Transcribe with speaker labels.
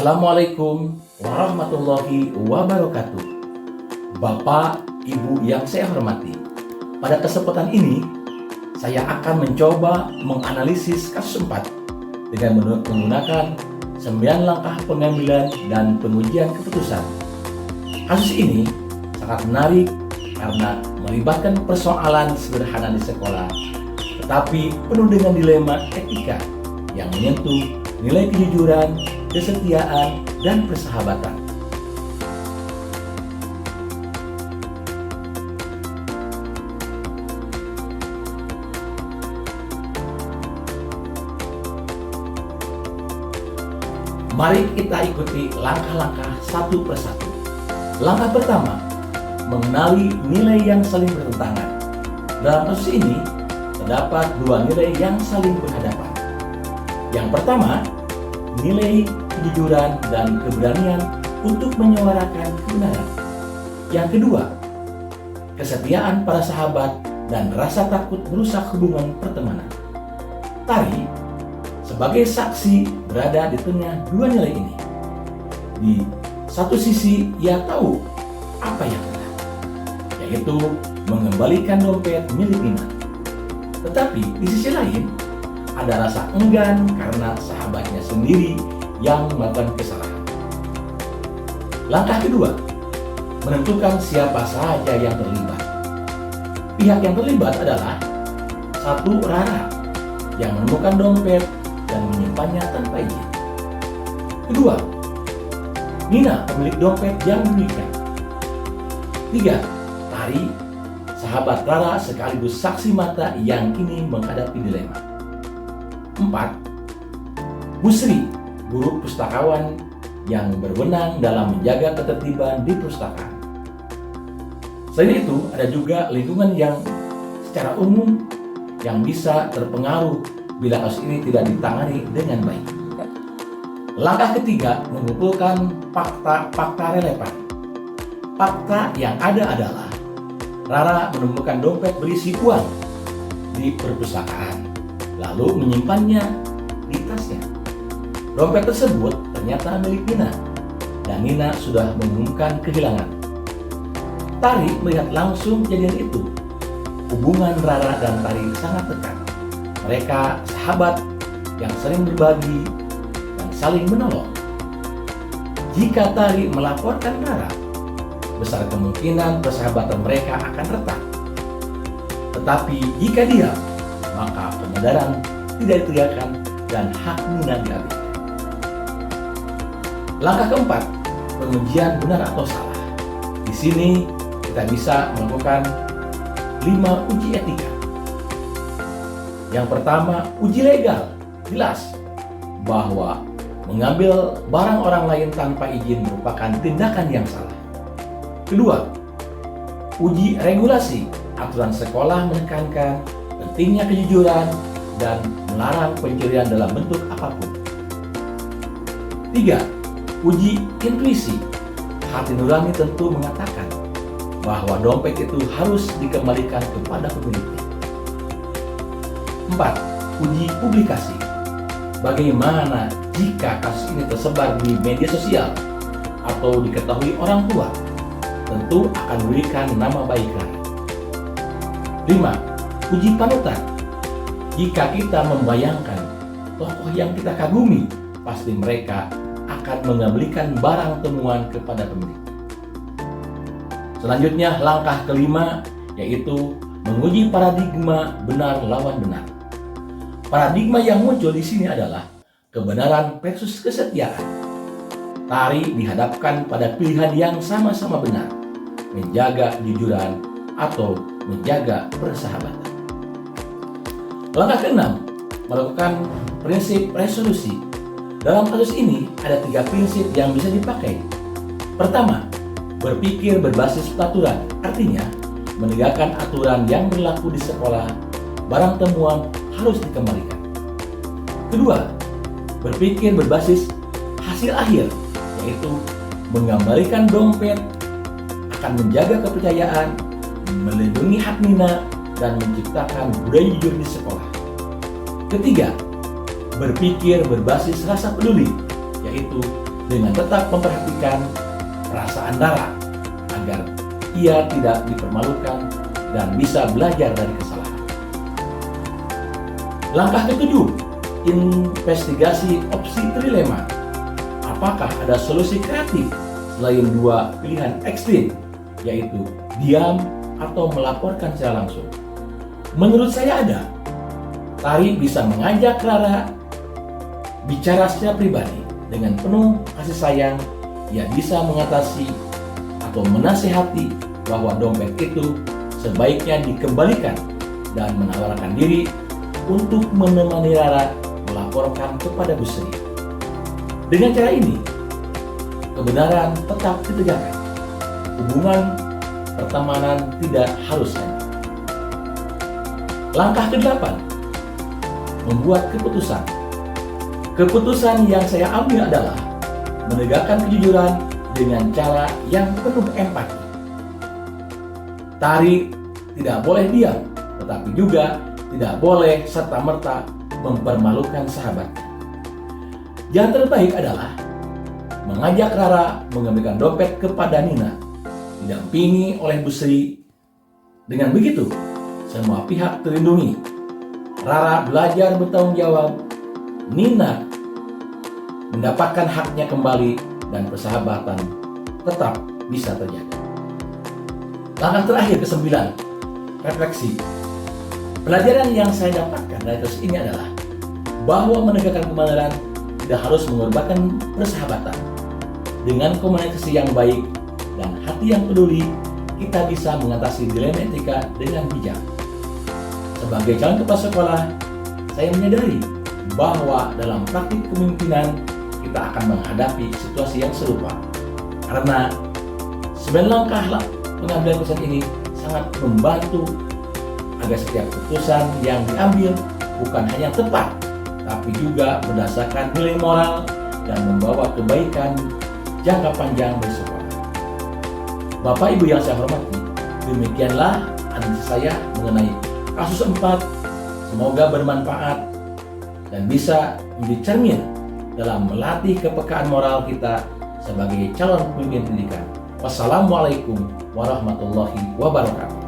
Speaker 1: Assalamualaikum warahmatullahi wabarakatuh. Bapak, Ibu yang saya hormati, pada kesempatan ini saya akan mencoba menganalisis kasus 4 dengan menggunakan 9 langkah pengambilan dan pengujian keputusan. Kasus ini sangat menarik karena melibatkan persoalan sederhana di sekolah, tetapi penuh dengan dilema etika yang menyentuh nilai kejujuran, kesetiaan, dan persahabatan. Mari kita ikuti langkah-langkah satu persatu. Langkah pertama, mengenali nilai yang saling bertentangan. Dalam kasus ini, terdapat dua nilai yang saling berhadapan. Yang pertama, nilai kejujuran dan keberanian untuk menyuarakan kebenaran. Yang kedua, kesetiaan para sahabat dan rasa takut merusak hubungan pertemanan. Tari, sebagai saksi, berada di tengah dua nilai ini. Di satu sisi, ia tahu apa yang benar, yaitu mengembalikan dompet milik Nina. Tetapi di sisi lain, ada rasa enggan karena sahabatnya sendiri yang melakukan kesalahan. Langkah kedua, menentukan siapa saja yang terlibat. Pihak yang terlibat adalah satu, Rara yang menemukan dompet dan menyimpannya tanpa izin. Kedua, Nina pemilik dompet yang diberikan. Tiga, Tari, sahabat Rara sekaligus saksi mata yang kini menghadapi dilema. 4. Busri, guru pustakawan yang berwenang dalam menjaga ketertiban di perpustakaan. Selain itu, ada juga lingkungan yang secara umum yang bisa terpengaruh bila kasus ini tidak ditangani dengan baik. Langkah ketiga, mengumpulkan fakta relevan. Fakta yang ada adalah Rara menemukan dompet berisi uang di perpustakaan, lalu menyimpannya di tasnya. Dompet tersebut ternyata milik Nina, dan Nina sudah mengumumkan kehilangan. Tari melihat langsung kejadian itu. Hubungan Rara dan Tari sangat dekat. Mereka sahabat yang sering berbagi dan saling menolong. Jika Tari melaporkan Rara, besar kemungkinan persahabatan mereka akan retak. Tetapi jika diam, maka penyadaran tidak ditegakkan dan hak Nina diambil. Langkah keempat, pengujian benar atau salah. Di sini kita bisa melakukan 5 uji etika. Yang pertama, uji legal. Jelas bahwa mengambil barang orang lain tanpa izin merupakan tindakan yang salah. Kedua, uji regulasi. Aturan sekolah menekankan pentingnya kejujuran dan melarang pencurian dalam bentuk apapun. 3. Uji intuisi. Hati nurani tentu mengatakan bahwa dompet itu harus dikembalikan kepada pemiliknya. 4. Uji publikasi. Bagaimana jika kasus ini tersebar di media sosial atau diketahui orang tua? Tentu akan memberikan nama baik Rara. 5. Uji panutan. Jika kita membayangkan tokoh yang kita kagumi, pasti mereka akan mengembalikan barang temuan kepada pemilik. Selanjutnya, langkah kelima yaitu menguji paradigma benar lawan benar. Paradigma yang muncul di sini adalah kebenaran versus kesetiaan. Tari dihadapkan pada pilihan yang sama-sama benar, menjaga kejujuran atau menjaga persahabatan. Langkah keenam, melakukan prinsip resolusi. Dalam kasus ini ada 3 prinsip yang bisa dipakai. Pertama, berpikir berbasis peraturan, artinya menegakkan aturan yang berlaku di sekolah, barang temuan harus dikembalikan. Kedua, berpikir berbasis hasil akhir, yaitu mengembalikan dompet, akan menjaga kepercayaan, melindungi hak Nina, dan menciptakan budaya jujur di sekolah. Ketiga, berpikir berbasis rasa peduli, yaitu dengan tetap memperhatikan perasaan Rara agar ia tidak dipermalukan dan bisa belajar dari kesalahan. Langkah ketujuh, investigasi opsi trilema. Apakah ada solusi kreatif selain dua pilihan ekstrim, yaitu diam atau melaporkan secara langsung? Menurut saya ada. Tari bisa mengajak Rara bicara secara pribadi dengan penuh kasih sayang. Ia bisa mengatasi atau menasihati bahwa dompet itu sebaiknya dikembalikan dan menawarkan diri untuk menemani Rara melaporkan kepada Bu Sri. Dengan cara ini, kebenaran tetap ditegakkan. Hubungan pertemanan tidak harus hancur. Langkah ke-8, membuat keputusan. Keputusan yang saya ambil adalah menegakkan kejujuran dengan cara yang penuh empati. Tari tidak boleh diam, tetapi juga tidak boleh serta-merta mempermalukan sahabatnya. Yang terbaik adalah mengajak Rara mengembalikan dompet kepada Nina, didampingi oleh Bu Sri. Dengan begitu, semua pihak terlindungi. Rara belajar bertanggung jawab, Nina mendapatkan haknya kembali, dan persahabatan tetap bisa terjaga. Langkah terakhir ke-9, refleksi. Pelajaran yang saya dapatkan dari kasus ini adalah bahwa menegakkan kebenaran tidak harus mengorbankan persahabatan. Dengan komunikasi yang baik dan hati yang peduli, kita bisa mengatasi dilema etika dengan bijak. Sebagai calon kepala sekolah, saya menyadari bahwa dalam praktik kepemimpinan kita akan menghadapi situasi yang serupa. Karena 9 langkah pengambilan keputusan ini sangat membantu agar setiap keputusan yang diambil bukan hanya tepat, tapi juga berdasarkan nilai moral dan membawa kebaikan jangka panjang bagi sekolah. Bapak Ibu yang saya hormati, demikianlah analisis saya mengenai kasus 4. Semoga bermanfaat dan bisa menjadi cermin dalam melatih kepekaan moral kita sebagai calon pemimpin pendidikan. Wassalamualaikum warahmatullahi wabarakatuh.